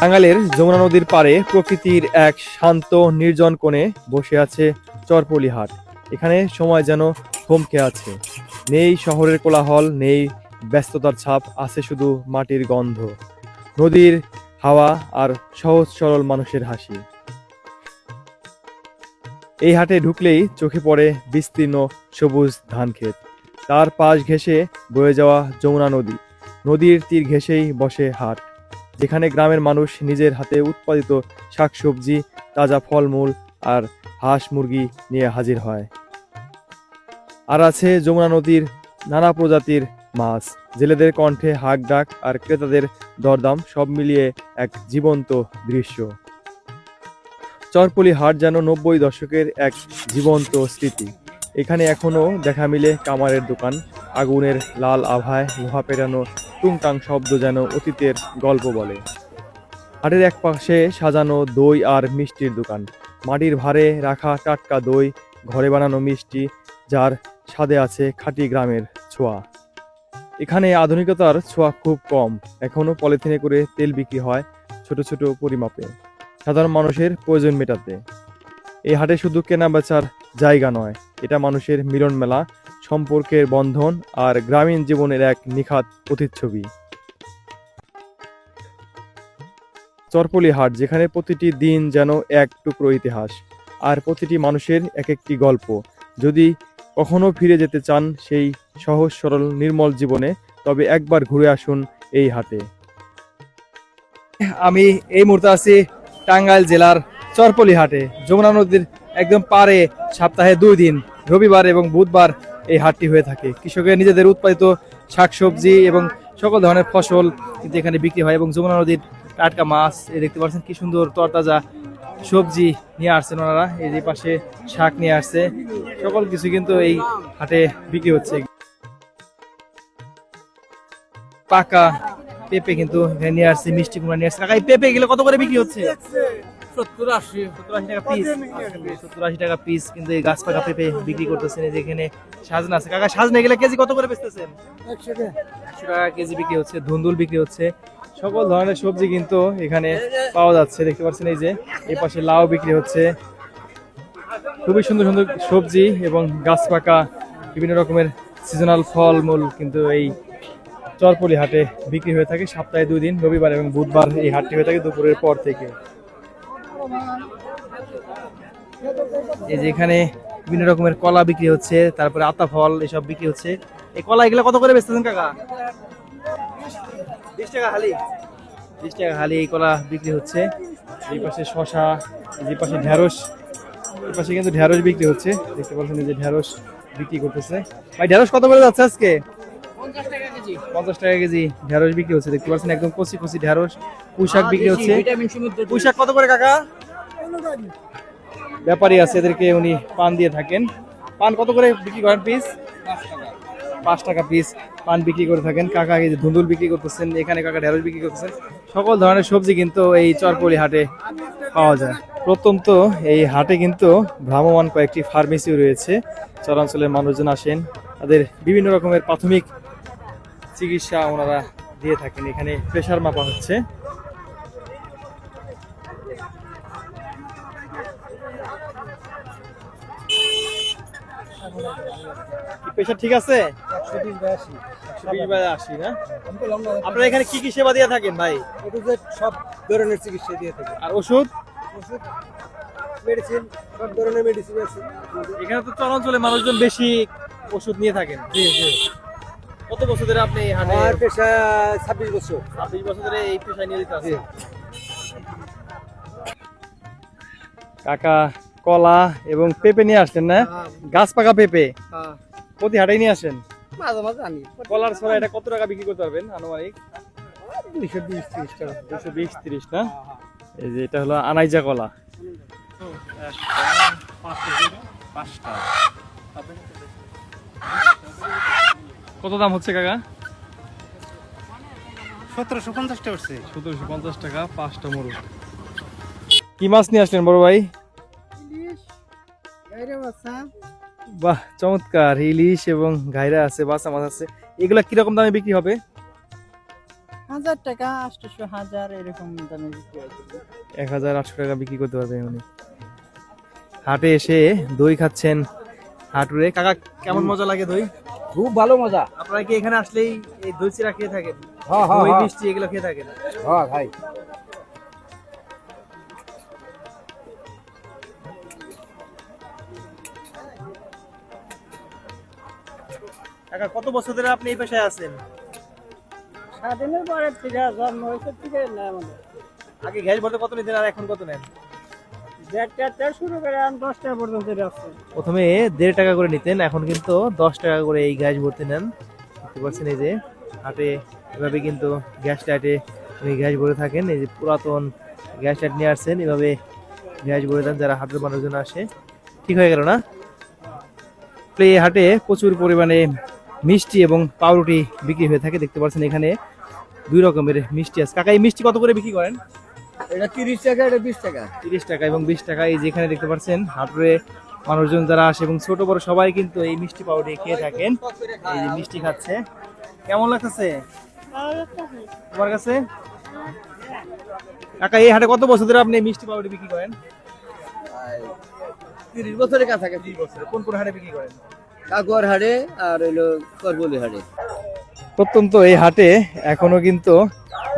টাঙ্গাইলের যমুনা নদীর পাড়ে প্রকৃতির এক শান্ত নির্জন কোণে বসে আছে চরপলি হাট। এখানে সময় যেন থমকে আছে। নেই শহরের কোলাহল, নেই ব্যস্ততার ছাপ, আছে শুধু মাটির গন্ধ, নদীর হাওয়া আর সহজ সরল মানুষের হাসি। এই হাটে ঢুকলেই চোখে পড়ে বিস্তীর্ণ সবুজ ধানক্ষেত, তার পাশ ঘেঁষে বয়ে যাওয়া যমুনা নদী, নদীর তীর ঘেঁষেই বসে হাট, যেখানে গ্রামের মানুষ নিজের হাতে উৎপাদিত শাকসবজি, তাজা ফলমূল আর হাঁস মুরগি নিয়ে হাজির হয়। আর আছে যমুনা নদীর নানা প্রজাতির মাছ, জেলেদের কণ্ঠে হাঁক ডাক আর ক্রেতাদের দরদাম, সব মিলিয়ে এক জীবন্ত দৃশ্য। চরপলি হাট যেন 90 দশকের এক জীবন্ত স্মৃতি। এখানে এখনো দেখা মিলে কামারের দোকান, আগুনের লাল আভায় লোহা পেটানো টুংটাং শব্দ যেন অতীতের গল্প বলে। হাটের এক পাশে সাজানো দই আর মিষ্টির দোকান, মাটির ভারে রাখা টাটকা দই, ঘরে বানানো মিষ্টি, যার স্বাদে আছে খাঁটি গ্রামের ছোঁয়া। এখানে আধুনিকতার ছোঁয়া খুব কম, এখনো পলিথিনে করে তেল বিক্রি হয় ছোট ছোট পরিমাপে, সাধারণ মানুষের প্রয়োজন মেটাতে। এই হাটে শুধু কেনা বেচার জায়গা নয়, এটা মানুষের মিলন মেলা, সম্পর্কের বন্ধন আর গ্রামীণ জীবনের এক নিখাত প্রতিচ্ছবি। চরপলি হাট, যেখানে প্রতিটি দিন যেন এক টুকরো ইতিহাস, আর প্রতিটি মানুষের এক একটি গল্প। যদি কখনো ফিরে যেতে চান সেই সহজ সরল নির্মল জীবনে, তবে একবার ঘুরে আসুন এই হাটে। আমি এই মুহূর্তে আছি টাঙ্গাইল জেলার চরপলি হাটে। যমুনা নদীর একদম পাড়ে সপ্তাহে 2 দিন, রবিবার এবং বুধবার এই হাটটি হয়ে থাকে। কৃষকের নিজেদের উৎপাদিত শাকসবজি এবং সকল ধরনের ফসল কিন্তু এখানে বিক্রি হয়, এবং যমুনা নদীর টাটকা মাছ, এই দেখতে পাচ্ছেন কি সুন্দর তরতাজা সবজি নিয়ে আসছেন ওনারা। এই যে পাশে শাক নিয়ে আসছে, সকল কিছু কিন্তু এই হাটে বিক্রি হচ্ছে। পাকা পেঁপে কিন্তু এখানে নিয়ে আসছে, মিষ্টি কুমড়া নিয়ে আসছে। কাকা, এই পেঁপে গুলো কত করে বিক্রি হচ্ছে? 70-80 টাকা পিস। 70-80 টাকা পিস কিন্তু এই গাছ পাকা পেঁপে বিক্রি করতেছেন। এই যে এখানে সাজনা আছে। কাকা, সাজনা এগুলো কেজি কত করে বেচতেছেন? 100 টাকা কেজি বিক্রি হচ্ছে। ধুন্দুল বিক্রি হচ্ছে। সকল ধরনের সবজি কিন্তু এখানে পাওয়া যাচ্ছে, দেখতে পাচ্ছেন। এই যে এই পাশে লাউ বিক্রি হচ্ছে। খুবই সুন্দর সুন্দর সবজি এবং গাছ পাকা বিভিন্ন রকমের সিজনাল ফলমূল কিন্তু এই চরপলি হাটে বিক্রি হয়ে থাকে। সপ্তাহে 2 দিন, রবিবার এবং বুধবার এই হাটটি হয়ে থাকে দুপুরের পর থেকে। এই যে এখানে বিভিন্ন রকমের কলা বিক্রি হচ্ছে, তারপরে আতা ফল এসব বিক্রি হচ্ছে। এই কলা এগুলো কত করে বেচতেছেন কাকা? 20 টাকা হালি। 20 টাকা হালি এই কলা বিক্রি হচ্ছে। এই পাশে শশা, এই পাশে ঢেঁড়স, এই পাশে কিন্তু ঢেঁড়স বিক্রি হচ্ছে, দেখতে পাচ্ছেন। এই যে ঢেঁড়স বিক্রি করতেছে। ভাই, ঢেঁড়স কত করে যাচ্ছে আজকে? 50 টাকা কেজি। 50 টাকা কেজি ঢেঁড়স বিক্রি হচ্ছে, দেখতে পাচ্ছেন। একদম কচি কচি ঢেঁড়স। পুঁইশাক বিক্রি হচ্ছে। পুঁইশাক কত করে কাকা? ব্যাপারী আছে, এদেরকে উনি পান দিয়ে থাকেন। পান কত করে বিক্রি করেন পিস? 5 টাকা পিস পান বিক্রি করে থাকেন কাকা। এই যে ধুন্দুল বিক্রি করতেছেন, এখানে কাকা ঢেঁড়স বিক্রি করতেছেন। সকল ধরনের সবজি কিন্তু এই চরপলি হাটে পাওয়া যায়। প্রত্যন্ত এই হাটে কিন্তু ভ্রাম্যমান কয়েকটি ফার্মেসিও রয়েছে। চরাঞ্চলের মানুষজন আসেন, তাদের বিভিন্ন রকমের প্রাথমিক চিকিৎসা ওনারা দিয়ে থাকেন। এখানে প্রেসার মাপা হচ্ছে। প্রেসার ঠিক আছে? 120/80 না? আপনারা এখানে কি কি সেবা দিয়ে থাকেন ভাই? সব ধরনের চিকিৎসা দিয়ে থাকে। আর ওষুধ? ওষুধ, মেডিসিন, সব ধরনের মেডিসিন আছে। এখানে তো চরাঞ্চলে মানুষজন বেশি ওষুধ নিয়ে থাকেন। জি জি। কত বছর ধরে আপনি এই হাটে? আমার পেশা 26 বছর। 26 বছর ধরে এই পেশায় নিয়োজিত আছেন। কাকা কলা এবং পেঁপে নিয়ে আসছেন না? গাছ পাকা পেঁপে প্রতি হাটেই নিয়ে আসেন? মাঝে মাঝে আনি। কলার ছড়া এটা কত টাকা বিক্রি করতে পারবেন আনুমানিক? 220-30 টাকা। 220-30 না? এই যে এটা হলো আনাইজা কলা। 5 টাকা। কত দাম হচ্ছে কাকা? 1750 টাকা উঠছে। 1750 টাকা 5টা মোরগ। কি মাছ নিয়ে আসলেন বড় ভাই? বাহ, চমৎকার! ইলিশ এবং ঘাইরা আছে, বাসা মাছ আছে। এগুলা কিরকম দামে বিক্রি হবে? 1000 টাকা, 800, 1000 এরকম দামে বিক্রি হয়। 1800 টাকা বিক্রি করতে পারবে উনি। হাটে এসে দই খাচ্ছেন হাটুরে। কাকা, কেমন মজা লাগে দই? খুব ভালো মজা। আপনারা কি এখানে আসলেই এই দই চিরা খেয়ে থাকেন? হ্যাঁ দই মিষ্টি এগুলো খেয়ে থাকেন? হ্যাঁ ভাই। কাকা, কত বছর ধরে আপনি এই পেশায় আছেন? স্বাধীনের পরে থেকে জন্ম হয়েছে থেকে না আমাদের। আগে গ্যাস ভরতে কত নিতেন আর এখন কত নেন? 1.5 টাকা শুরু করে 10 টাকা পর্যন্ত যাচ্ছে। প্রথমে 1.5 টাকা করে নিতেন, এখন কিন্তু 10 টাকা করে এই গ্যাস ভর্তি নেন। দেখতে পাচ্ছেন এই যে হাটে এভাবে কিন্তু গ্যাস লাইটে উনি গ্যাস ভরে থাকেন। এই যে পুরাতন গ্যাস লাইট নিয়ে আসছেন, এভাবে গ্যাস ভরে দেন যারা হাটের মানুষজন আসে। ঠিক হয়ে গেল না? এই হাটে প্রচুর পরিমাণে মিষ্টি এবং পাউরুটি বিক্রি হয়ে থাকে। দেখতে পাচ্ছেন এখানে 2 রকমের মিষ্টি আছে। কাকা, এই মিষ্টি কত করে বিক্রি করেন? এটা 30 টাকা, এটা 20 টাকা। 30 টাকা এবং 20 টাকা। এই যেখানে দেখতে পাচ্ছেন হাটে মানুষজন যারা আসে এবং ছোট বড় সবাই কিন্তু এই মিষ্টি পাউরুটি খেয়ে থাকেন। এই যে মিষ্টি খাচ্ছে, কেমন লাগতেছে তোমার কাছে? কাকা, এই হাটে কত বছর ধরে আপনি মিষ্টি পাউরুটি বিক্রি করেন? 30 বছরের কাছাকাছি। 30 বছর। কোন কোন হাটে বিক্রি করেন? কাকুয়ার হাড়ে আর হইলো করবলি হাড়ে। প্রত্যন্ত এই হাটে এখনো কিন্তু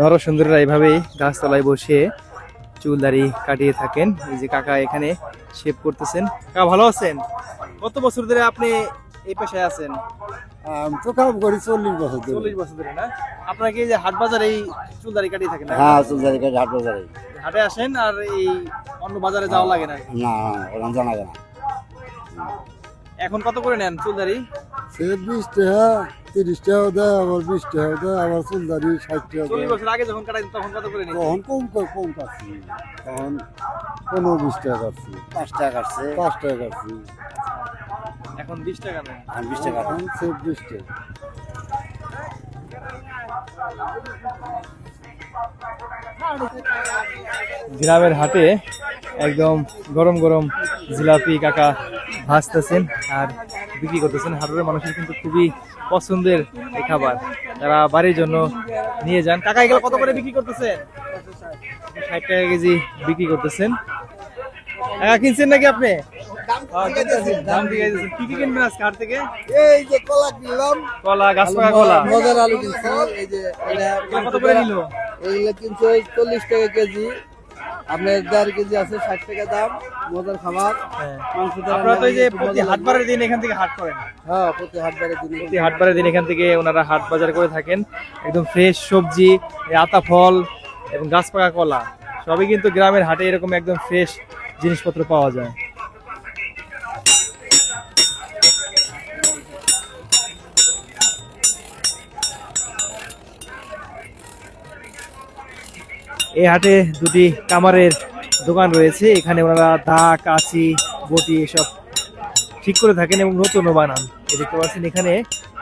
নরসুন্দরীরা এইভাবেই গাছতলায় বসে চুল দাড়ি কাটিয়ে থাকেন। এই যে কাকা এখানে শেভ করতেছেন। কাকা, ভালো আছেন? কত বছর ধরে আপনি এই পেশায় আছেন? তো কাম করি 40 বছর ধরে। 40 বছর ধরে না? আপনার কি এই যে হাট বাজারে এই চুল দাড়ি কাটিয়ে থাকেন না? হ্যাঁ, চুলদারি কাজ হাট বাজারে। হাটে আসেন আর এই অন্য বাজারে যাওয়া লাগে না? না, ওরকম জানা যায় না। এখন কত করে নেন চুল দাড়ি? সে 20 টাকা, 30 টাকা দেয়, আবার 20 টাকা দেয়, আবার চুলদারি 60 টাকা 40 দেয়। বছর আগে যখন কাটাইতেন তখন কত করে নিতেন? তখন কম কাটছি, তখন 15-20 টাকা কাটছি, 5 টাকা কাটছে, 5 টাকা কাটছি, এখন 20 টাকা নেন। 20 টাকা, এখন সে 20 টাকা। গ্রামের হাটে একদম গরম গরম জিলাপি কাকা ভাজতেছেন আর বিক্রি করতেছেন। হাটের মানুষের কিন্তু খুবই পছন্দের এই খাবার, তারা বাড়ির জন্য নিয়ে যান। কাকা, এগুলো কত করে বিক্রি করতেছেন? 60 টাকা কেজি বিক্রি করতেছেন। কাকা, কিনছেন নাকি আপনি? দাম দিয়ে দিয়েছেন। কি কি কিনবেন আজকে হাট থেকে? এই যে কলা কিনলাম, কলা, গাছ পাকা কলা। মজার আলু কিনছি। এই যে এগুলো কত করে নিল? এইগুলো কিনছে 40 টাকা কেজি, আপনার 1.5 কেজি আছে 60 টাকা দাম। মজার খাবার, মাংস দিয়ে আপনারা তো এই যে রান্না করলে প্রতি মজা হাটবারের দিন এখান থেকে হাট করেন? হ্যাঁ, প্রতি হাটবারের দিনে। প্রতি হাটবারের দিন এখান থেকে ওনারা হাট বাজার করে থাকেন। একদম ফ্রেশ সবজি, এই আতা ফল এবং গাছ পাকা কলা সবই কিন্তু গ্রামের হাটে এরকম একদম ফ্রেশ জিনিসপত্র পাওয়া যায়। এই হাটে দুটি কামারের দোকান রয়েছে। এখানে ওনারা দা, কাঁচি, বটি এসব ঠিক করে থাকেন এবং নতুনও বানান। এই দেখতে পাচ্ছেন এখানে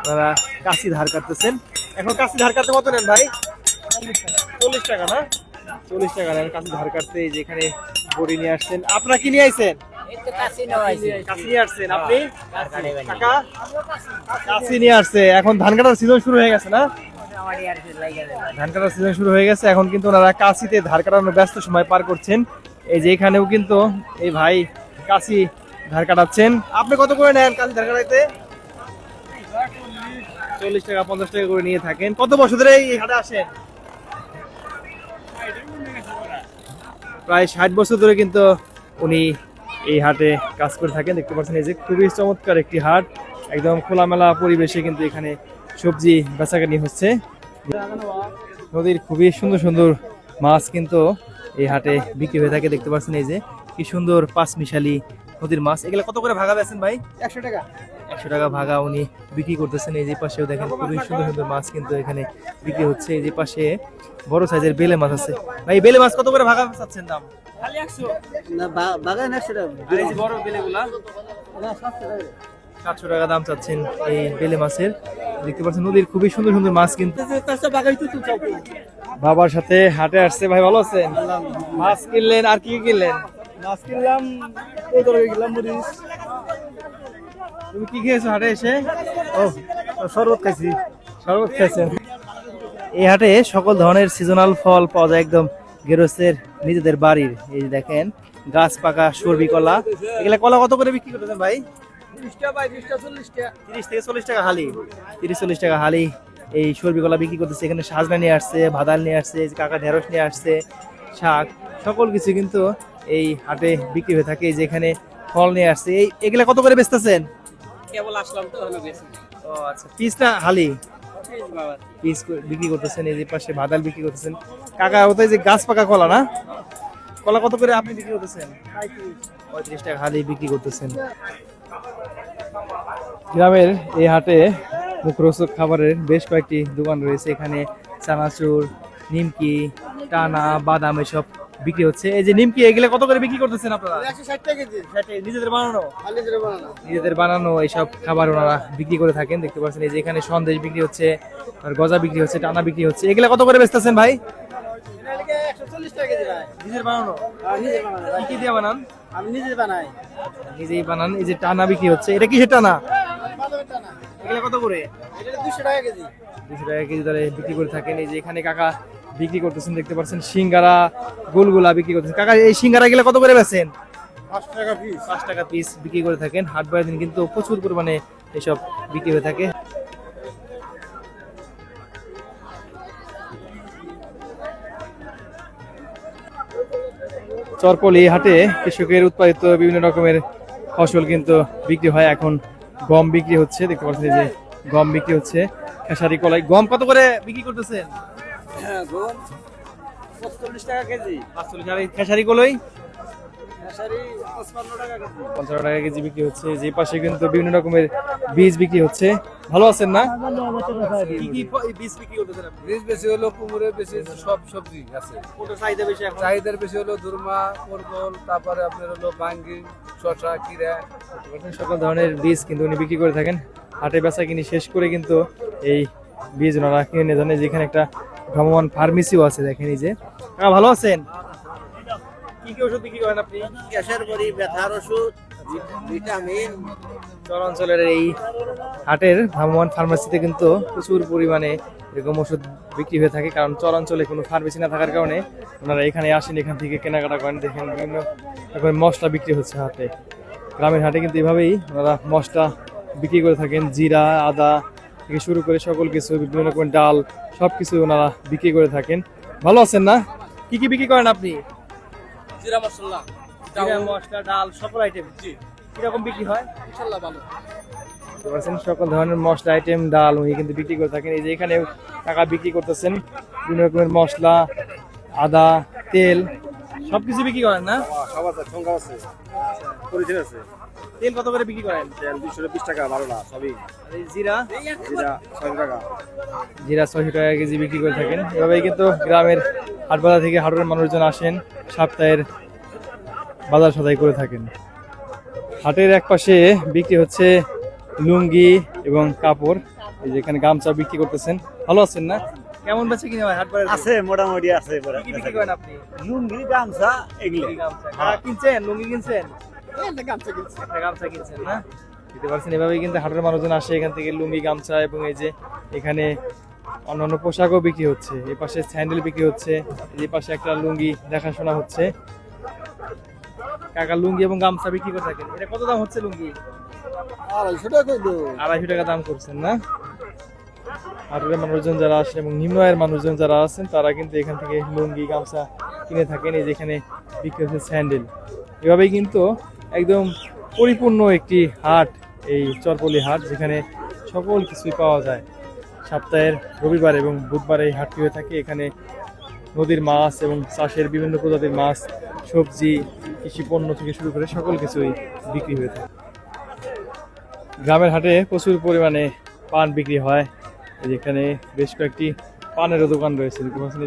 ওনারা কাঁচি ধার কাটতেছেন। এখন কাঁচি ধার কাটতে কত নেন ভাই? 40 টাকা না? 40 টাকা নেন কাঁচি ধার কাটতে। এই যে এখানে বড়ি নিয়ে আসছেন। আপনারা কি নিয়ে আইছেন? কাঁচি নিয়ে আসছেন। আপনি? কাকা কাঁচি নিয়ে আসছে। এখন ধান কাটার সিজন শুরু হয়ে গেছে না? ধান কাটার সিজন শুরু হয়ে গেছে। এখন কিন্তু ওনারা কাঁচিতে ধার কাটানোর ব্যস্ত সময় পার করছেন। এই যে এখানেও কিন্তু এই ভাই কাঁচি ধার কাটাচ্ছেন। আপনি কত করে নেন কাঁচি ধার কাটাইতে? 40 টাকা 50 টাকা করে নিয়ে থাকেন। কত বছর ধরে এই হাটে আসেন? প্রায় 60 বছর ধরে কিন্তু উনি এই হাটে কাজ করে থাকেন। দেখতে পাচ্ছেন এই যে খুবই চমৎকার একটি হাট, একদম খোলামেলা পরিবেশে কিন্তু এখানে সবজি বেচাকেনি হচ্ছে। নদীর খুবই সুন্দর সুন্দর মাছ কিন্তু এই হাটে বিক্রি হয়ে থাকে। দেখতে পাচ্ছেন এই যে কি সুন্দর পাঁচমিশালি নদীর মাছ। এগুলো কত করে ভাগা বেচেন ভাই? 100 টাকা। 100 টাকা ভাগা উনি বিক্রি করতেছেন। এই যে পাশেও দেখেন খুবই সুন্দর সুন্দর মাছ কিন্তু এখানে বিক্রি হচ্ছে। এই যে পাশে বড় সাইজের বেলে মাছ আছে। ভাই, বেলে মাছ কত করে ভাগা চাচ্ছেন দাম? খালি 100 না, বাগান 100 টাকা। আর এই যে বড় বেলেগুলা? না, 700 টাকা। টাকা দাম চাচ্ছেন এই বেলে মাছের। দেখতে পাচ্ছেন নদীর খুবই সুন্দর সুন্দর মাছ কিন্তু। বাবার সাথে হাটে আসছে। ভাই ভালো আছেন? মাছ কিনলেন, আর কি কি কিনলেন? মাছ কিনলাম, ওই তরকারি কিনলাম, মরিচ, তুমি কি খেয়েছো হাটে এসে? শরবত খাইছি। শরবত খেয়েছেন। এই হাটে সকল ধরনের সিজনাল ফল পাওয়া যায় একদম গেরস্তের নিজেদের বাড়ির। এই যে দেখেন গাছ পাকা সরবি কলা। এগুলা কলা কত করে বিক্রি করতেছেন ভাই? 30টা ভাই, 20টা 40টা। 30 থেকে 40 টাকা হালি। 30-40 টাকা হালি এই সরবি কলা বিক্রি করতেছে। এখানে সাজনা নিয়ে আসছে, ভাদাল নিয়ে আসছে, এই যে কাকা ঢেঁড়স নিয়ে আসছে, শাক, সকল কিছু কিন্তু এই হাটে বিক্রি হয়ে থাকে। এই যে এখানে ফল নিয়ে আসছে। এই এগুলা কত করে বেচতেছেন? কেবল আসলাম তো, এখনো বেশি ও আচ্ছা, পিস না হালি? বাবা। পিস বিক্রি করতেছেন। এই যে পাশে ভাদাল বিক্রি করতেছেন। কাকা ওটাই যে গাছ পাকা কলা না? কলা কত করে আপনি বিক্রি করতেছেন? 35 টাকা হালি বিক্রি করতেছেন। গ্রামের এই হাটে মুখরোচক খাবারের বেশ কয়েকটি দোকান রয়েছে। এখানে চানাচুর, নিমকি, টানা, বাদাম এসব বিক্রি হচ্ছে। এই যে নিমকি, এগুলো কত করে বিক্রি করতেছেন আপনারা? 160 টাকা কেজি। নিজেদের বানানো? খালি জেরে বানানো। নিজেদের বানানো এইসব খাবার ওনারা বিক্রি করে থাকেন। দেখতে পাচ্ছেন এই যে এখানে সন্দেশ বিক্রি হচ্ছে, আর গজা বিক্রি হচ্ছে, টানা বিক্রি হচ্ছে। এগুলা কত করে বেচতেছেন ভাই? 140 টাকা কেজি ভাই। নিজের বানানো? নিজে বানানো। কি কি দিয়ে বানান? আমি নিজে বানাই। নিজেই বানান। এই যে টানা বিক্রি হচ্ছে, এটা কিসের টানা? বাদামেরটা না। এগুলা কত করে? এটা 200 টাকা কেজি। 200 টাকা কেজি দরে বিক্রি করে থাকেন। এই যে এখানে কাকা বিক্রি করতেছেন, দেখতে পাচ্ছেন সিঙ্গারা, গোলগুলা বিক্রি করতেছেন। কাকা এই সিঙ্গারা গুলা কত করে বেচেন? 5 টাকা পিস। 5 টাকা পিস বিক্রি করে থাকেন। হাট বারের দিন কিন্তু প্রচুর পরিমাণে এসব বিক্রি হয়ে থাকে। চরপলি হাটে কৃষকের উৎপাদিত বিভিন্ন রকমের ফসল কিন্তু বিক্রি হয়। এখন গম বিক্রি হচ্ছে, দেখতে পাচ্ছেন যে গম বিক্রি হচ্ছে। খেসারি কলাই, গম কত করে বিক্রি করতেছেন? হ্যাঁ, গম 45 টাকা কেজি। 45। আর এই খেসারি কলাই খেসারি 55 টাকা কেজি। 50 টাকা কেজি বিক্রি হচ্ছে। যে পাশে কিন্তু বিভিন্ন রকমের বীজ বিক্রি হচ্ছে। ভালো আছেন না? কি কি বীজ বিক্রি করতেছেন আপনি? বীজ বেশি হলো কুমড়ে, বেশি সব সবজি আছে। কোনটা চাহিদা বেশি এখন? চাহিদার বেশি হলো দুর্মা, পরবল, তারপরে আপনার হলো বাঙ্গি, শসা, কিরা। সকল ধরনের বীজ কিন্তু উনি বিক্রি করে থাকেন। হাটে বেচা কিনি শেষ করে কিন্তু এই বীজ ওনারা কিনে নিয়ে যান। যেখানে একটা ভ্রাম্যমান ফার্মেসিও আছে, দেখেন এই যে। ভালো আছেন? কি কি ওষুধ বিক্রি করেন আপনি? গ্যাসের বড়ি, ব্যথার ওষুধ, ভিটামিন। চর অঞ্চলের এই হাটের ভ্রাম্যমান ফার্মেসিতে কিন্তু প্রচুর পরিমাণে এরকম ওষুধ বিক্রি হয়ে থাকে। কারণ চর অঞ্চলে কোনো ফার্মেসি না থাকার কারণে ওনারা এখানে আসেন, এখান থেকে কেনাকাটা করেন। দেখেন বিভিন্ন রকমের মশলা বিক্রি হচ্ছে হাটে। গ্রামের হাটে কিন্তু এভাবেই ওনারা মশলা বিক্রি করে থাকেন। জিরা, আদা থেকে শুরু করে সকল কিছু, বিভিন্ন রকমের ডাল, সব কিছু ওনারা বিক্রি করে থাকেন। ভালো আছেন না? কি কি বিক্রি করেন আপনি? জিরা মশলা, জিরা, মশলা, ডাল, সকল আইটেম। জি, কিরকম বিক্রি হয়? ইনশাআল্লাহ ভালো। বুঝতে পারছেন, সকল ধরনের মশলা আইটেম, ডাল উনি কিন্তু বিক্রি করে থাকেন। এই যে এখানে টাকা বিক্রি করতেছেন, বিভিন্ন রকমের মশলা, আদা, তেল, সবকিছু বিক্রি করেন না? সব আছে, ঠোঙ্গা আছে, পরিচিত আছে। তেল কত করে বিক্রি করেন? তেল 220 টাকা, ভালো না সবই। আর এই জিরা? জিরা 6 টাকা। জিরা 600 টাকা কেজি বিক্রি করে থাকেন। এভাবেই কিন্তু গ্রামের হাট বাজার থেকে হাটের মানুষজন আসেন, সপ্তাহের বাজার সদাই করে থাকেন। হাটের এক পাশে বিক্রি হচ্ছে লুঙ্গি এবং কাপড়। এই যে এখানে গামছা বিক্রি করতেছেন। ভালো আছেন না? কেমন বেচে কিনে হয় হাট বাজারে? আছে, মোটামুটি আছে। কি বিক্রি করেন আপনি? লুঙ্গি, গামছা এগুলো। কিনছেন? লুঙ্গি কিনছেন? গামছা কিনছি। একটা গামছা কিনছেন না? দিতে পারছেন। এভাবেই কিন্তু হাটের মানুষজন আসে, এখান থেকে লুঙ্গি, গামছা এবং এই যে এখানে অন্যান্য পোশাকও বিক্রি হচ্ছে। এই পাশে স্যান্ডেল বিক্রি হচ্ছে। এই পাশে একটা লুঙ্গি দেখাশোনা হচ্ছে। কাকা লুঙ্গি এবং গামছা বিক্রি করে থাকেন। এটা কত দাম হচ্ছে লুঙ্গি? 250 টাকা কইলো। 250 টাকা দাম করছেন না? হাটের মানুষজন যারা আসেন এবং নিম্ন আয়ের মানুষজন যারা আছেন তারা কিন্তু এখান থেকে লুঙ্গি, গামছা কিনে থাকেন। এই যেখানে বিক্রি হচ্ছে স্যান্ডেল। এভাবেই কিন্তু একদম পরিপূর্ণ একটি হাট এই চরপলি হাট, যেখানে সকল কিছুই পাওয়া যায়। সপ্তাহের রবিবার এবং বুধবার এই হাটটি হয়ে থাকে। এখানে নদীর মাছ এবং চাষের বিভিন্ন প্রজাতির মাছ, সবজি, কৃষি পণ্য থেকে শুরু করে সকল কিছুই বিক্রি হয়ে থাকে। গ্রামের হাটে প্রচুর পরিমাণে পান বিক্রি হয়। যেখানে বেশ কয়েকটি পানেরও দোকান রয়েছে,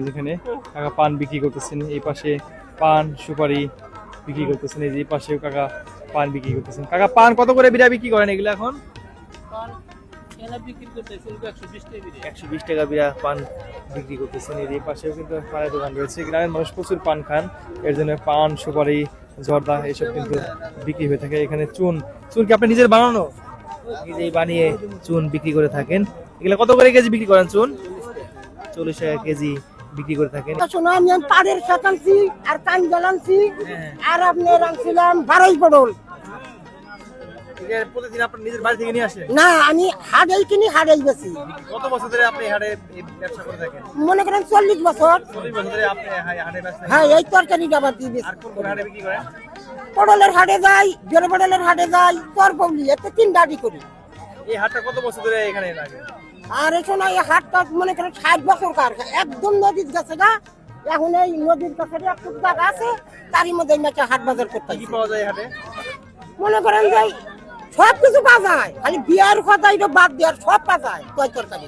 যেখানে কাকা পান বিক্রি করতেছেন। এই পাশে পান, সুপারি বিক্রি করতেছেন। এই যে পাশেও কাকা পান বিক্রি করতেছেন। কাকা পান কত করে বিড়া বিক্রি করেন এগুলো এখন? 120 টাকা বিড়া পান বিক্রি করতেছেন। এই পাশেও কিন্তু পানের দোকান রয়েছে। গ্রামের মানুষ প্রচুর পান খান, এর জন্য পান, সুপারি, জর্দা এসব কিন্তু বিক্রি হয়ে থাকে। এখানে চুন কি আপনি নিজের বানানো? নিজেই বানিয়ে চুন বিক্রি করে থাকেন। এগুলো কত করে কেজি বিক্রি করেন চুন? 40 টাকা কেজি বিক্রি করে থাকেন। শোনো আমি পাড়ের শাক আনছি আর কাঞ্জাল আনছি আর আপনার আনছিলাম বারাই পটল। প্রতিদিন আপনি নিজের বাড়ি থেকে নিয়ে আসেন? না আমি হাড়েই কিনি হাড়েই বেশি। কত বছর ধরে আপনি হাটে ব্যবসা করে থাকেন? মনে করেন 40 বছর। 40 বছর ধরে আপনি হাটে ব্যবসা করেন? হ্যাঁ এই তরকারি ডাবা দিয়ে বেশি। আর কোন হাটে বিক্রি করেন? পটলের হাটে যাই, জোরে পটলের হাটে যাই, চরপবলি এতে 3 ডাডি করি। এই হাটটা কত বছর ধরে এখানে লাগে? আর শোনো এই হাটটা মনে করেন 60 বছর কার, একদম নদীর কাছে গা। এখন এই নদীর কাছে একটু জায়গা আছে, তারই মধ্যে মেচে হাট বাজার করতে কি পাওয়া যায় হাটে? মনে করেন যে সব কিছু পাওয়া যায়, খালি বিয়ার কথা এটা বাদ দেওয়ার সব পাওয়া যায় তরকারি।